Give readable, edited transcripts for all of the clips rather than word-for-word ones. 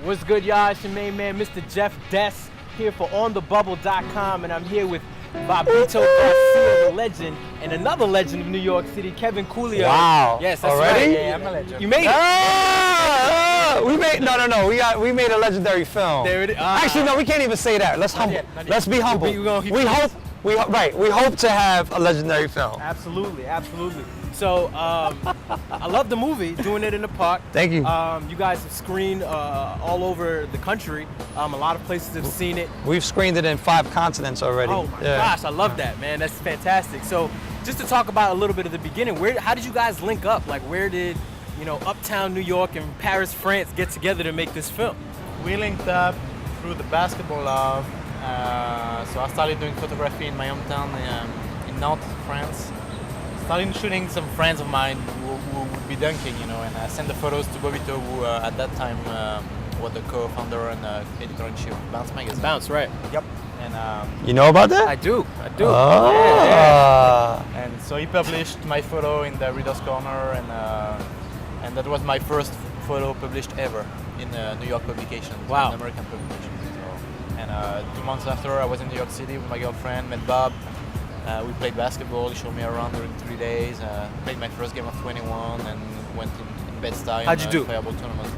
What's good, y'all? It's your main man, MrJeffDess, here for OnThaBubble.com, and I'm here with Bobbito Garcia, the legend, and another legend of New York City, Couliau. Wow. Yes, that's already? right. Yeah, I'm a legend. You made it. We made we made a legendary film. There it is. Actually, no, we can't even say that. Let's humble. Let's be humble. We hope to have a legendary film. Absolutely, absolutely. So, I love the movie, doing it in the park. Thank you. You guys have screened all over the country. A lot of places have seen it. We've screened it in 5 continents already. Oh my gosh, I love that, man. That's fantastic. So, just to talk about a little bit of the beginning, how did you guys link up? Like, where did, uptown New York and Paris, France get together to make this film? We linked up through the basketball love. So I started doing photography in my hometown in Nantes, France. Started shooting some friends of mine who would be dunking, and I sent the photos to Bobbito, who at that time was the co-founder and editor-in-chief of Bounce magazine. Bounce, right? Yep. And you know about that? I do. Oh. Yeah. And so he published my photo in the Reader's Corner, and that was my first photo published ever in a New York publication. Wow. An American publication. So, and 2 months after, I was in New York City with my girlfriend, met Bob. We played basketball. He showed me around during 3 days. Played my first game of 21 and went in Bed-Stuy. How'd you do? Fireball tournament.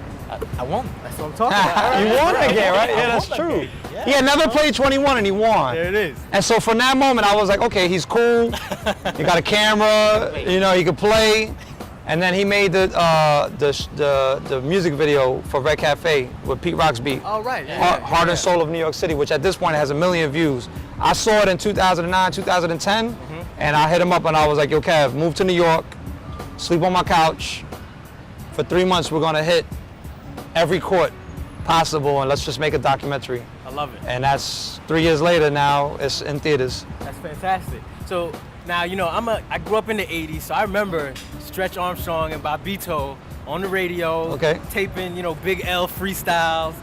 I won. That's what I'm talking about. You won again, right? Yeah, that's true. Yeah. He had never played 21 and he won. There it is. And so from that moment, I was like, okay, he's cool. He got a camera. He could play. And then he made the music video for Red Cafe with Pete Rock's beat. Oh, right. Heart and Soul of New York City, which at this point has 1 million views. I saw it in 2009, 2010, and I hit him up and I was like, yo, Kev, move to New York, sleep on my couch. For 3 months, we're gonna hit every court possible and let's just make a documentary. I love it. And that's 3 years later now, it's in theaters. That's fantastic. So now, I grew up in the 80s, so I remember Stretch Armstrong and Bobbito on the radio, taping, Big L freestyles.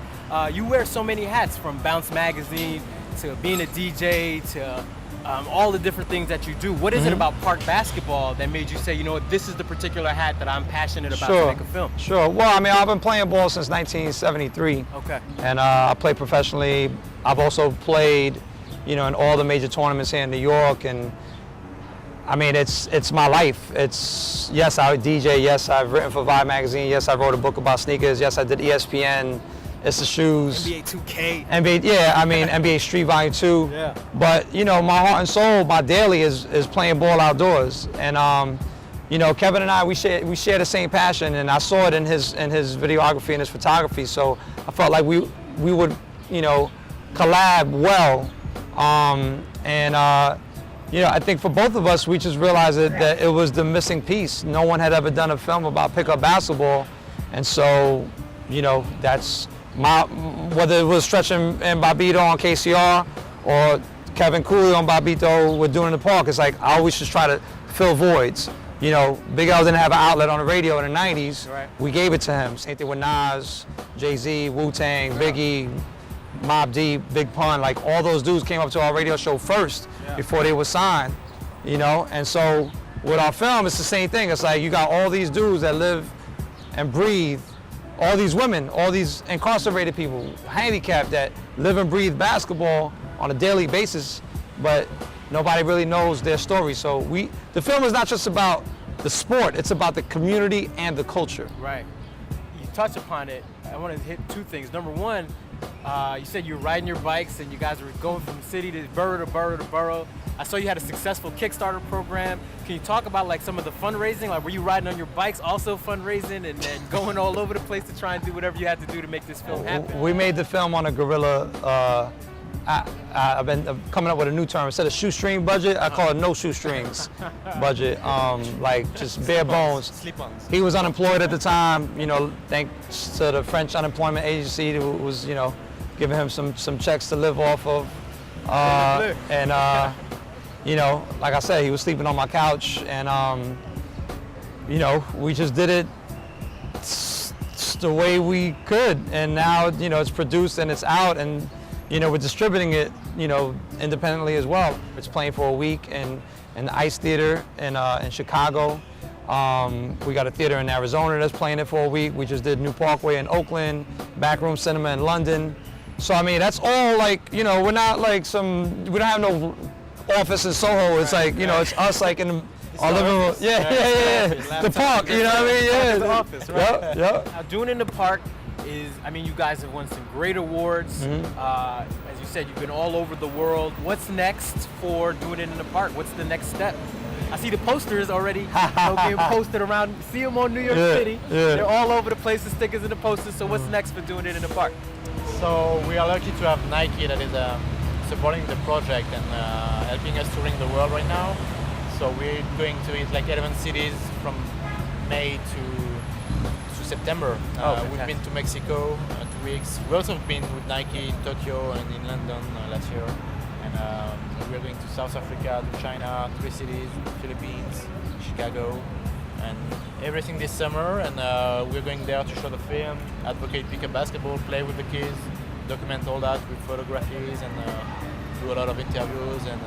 You wear so many hats, from Bounce magazine to being a DJ to all the different things that you do. What is it about park basketball that made you say, this is the particular hat that I'm passionate about to make a film? Sure. Well, I've been playing ball since 1973. Okay. And I play professionally. I've also played, in all the major tournaments here in New York, and it's my life. Yes, I DJ. Yes, I've written for Vibe magazine. Yes, I wrote a book about sneakers. Yes, I did ESPN. It's the shoes. NBA 2K. NBA Street Volume 2. Yeah. But my heart and soul, my daily is playing ball outdoors. And Kevin and I, we share the same passion, and I saw it in his videography and his photography. So I felt like we would collab well. I think for both of us, we just realized that it was the missing piece. No one had ever done a film about pickup basketball, and so that's whether it was Stretch and Bobbito on KCR or Kevin Couliau and Bobbito were doing in the park. It's like I always just try to fill voids. Big L didn't have an outlet on the radio in the 90s. Right. We gave it to him. Same thing with Nas, Jay-Z, Wu-Tang, Biggie, Mobb Deep, Big Pun. Like all those dudes came up to our radio show first before they were signed. And so with our film, it's the same thing. It's like you got all these dudes that live and breathe, all these women, all these incarcerated people, handicapped, that live and breathe basketball on a daily basis, but nobody really knows their story. So the film is not just about the sport, it's about the community and the culture. Right. You touch upon it. I want to hit 2 things. Number one, you said you were riding your bikes and you guys were going from city to borough to borough to borough. I saw you had a successful Kickstarter program. Can you talk about some of the fundraising? Like, were you riding on your bikes also fundraising and going all over the place to try and do whatever you had to do to make this film happen? We made the film on a guerrilla. I've been coming up with a new term. Instead of shoestring budget, I call it no shoestrings budget. Like just bare bones. Slip-ons. He was unemployed at the time, thanks to the French unemployment agency who was, giving him some checks to live off of. Like I said, he was sleeping on my couch, and we just did it the way we could, and now it's produced and it's out, and we're distributing it independently as well. It's playing for a week in the Ice Theater in Chicago. We got a theater in Arizona that's playing it for a week. We just did New Parkway in Oakland, Backroom Cinema in London. So I mean, that's all like, you know, we're not like we don't have no office in Soho. It's like, you know, it's us like in our living room. Yeah. The park, you know what I mean? Yeah. The office, right? Yep. Now, Doing in the Park is, I mean, you guys have won some great awards. As you said, you've been all over the world. What's next for Doing It in the Park? What's the next step? I see the posters already being posted around. See them on New York City. They're all over the place, the stickers and the posters. So what's next for Doing It in the Park? So we are lucky to have Nike that is supporting the project and helping us touring the world right now. So we're going to like 11 cities from May to September. We've been to Mexico 2 weeks. We also been with Nike in Tokyo and in London last year. And we're going to South Africa, to China, 3 cities, Philippines, Chicago, and everything this summer. And we're going there to show the film, advocate pickup basketball, play with the kids, document all that with photographies, and do a lot of interviews, and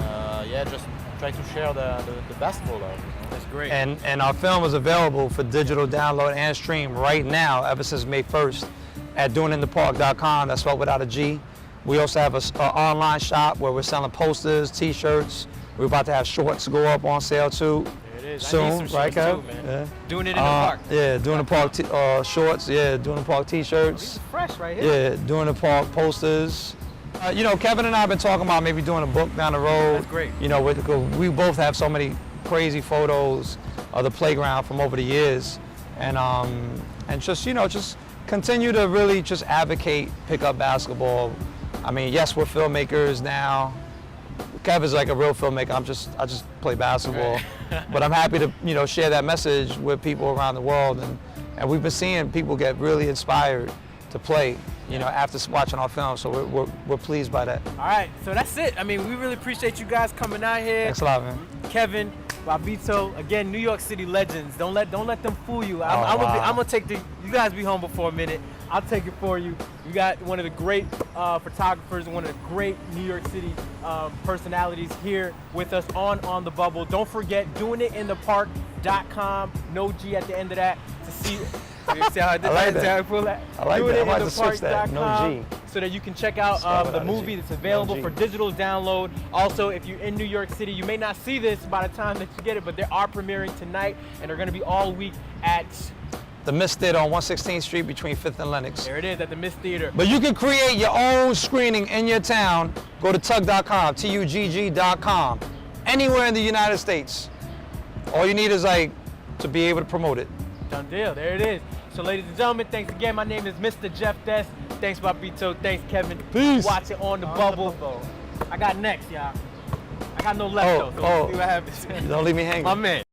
just try to share the basketball love. That's great. And our film is available for digital download and stream right now, ever since May 1st, at doininthepark.com. That's spelled without a G. We also have an online shop where we're selling posters, T-shirts. We're about to have shorts go up on sale too. There it is. Soon, I need some right, shorts too, man. Yeah. Doing It in the Park. Yeah, Doing the Park shorts. Yeah, Doing the Park T-shirts. These are fresh right here. Yeah, Doing the Park posters. You know, Kevin and I have been talking about maybe doing a book down the road. That's great. You know, we both have so many crazy photos of the playground from over the years, and just, you know, just continue to really just advocate pickup basketball. I mean, yes, we're filmmakers now. Kevin's like a real filmmaker. I just play basketball, but I'm happy to, you know, share that message with people around the world, and we've been seeing people get really inspired to play, you know, after watching our film. So we're pleased by that. All right, so that's it. I mean, we really appreciate you guys coming out here. Thanks a lot, man. Kevin, Bobbito, again, New York City legends. Don't let them fool you. I'm gonna take you guys be home before a minute. I'll take it for you. You got one of the great photographers, one of the great New York City personalities here with us on OnThaBubble. Don't forget, doininthepark.com, no G at the end of that, to see. See how I did I like that? that. I like that. I might have to switch that. No G. So that you can check out the movie that's available for digital download. Also, if you're in New York City, you may not see this by the time that you get it, but they are premiering tonight, and they're going to be all week at the Mist Theater on 116th Street between 5th and Lenox. There it is, at the Mist Theater. But you can create your own screening in your town. Go to tugg.com, TUGG.com, anywhere in the United States. All you need is like to be able to promote it. Done deal, there it is. So ladies and gentlemen, thanks again. My name is MrJeffDess. Thanks, Bobbito. Thanks, Kevin. Peace. Watch it on the bubble. I got next, y'all. I got no left though, so we'll see what happens. Don't leave me hanging. My man.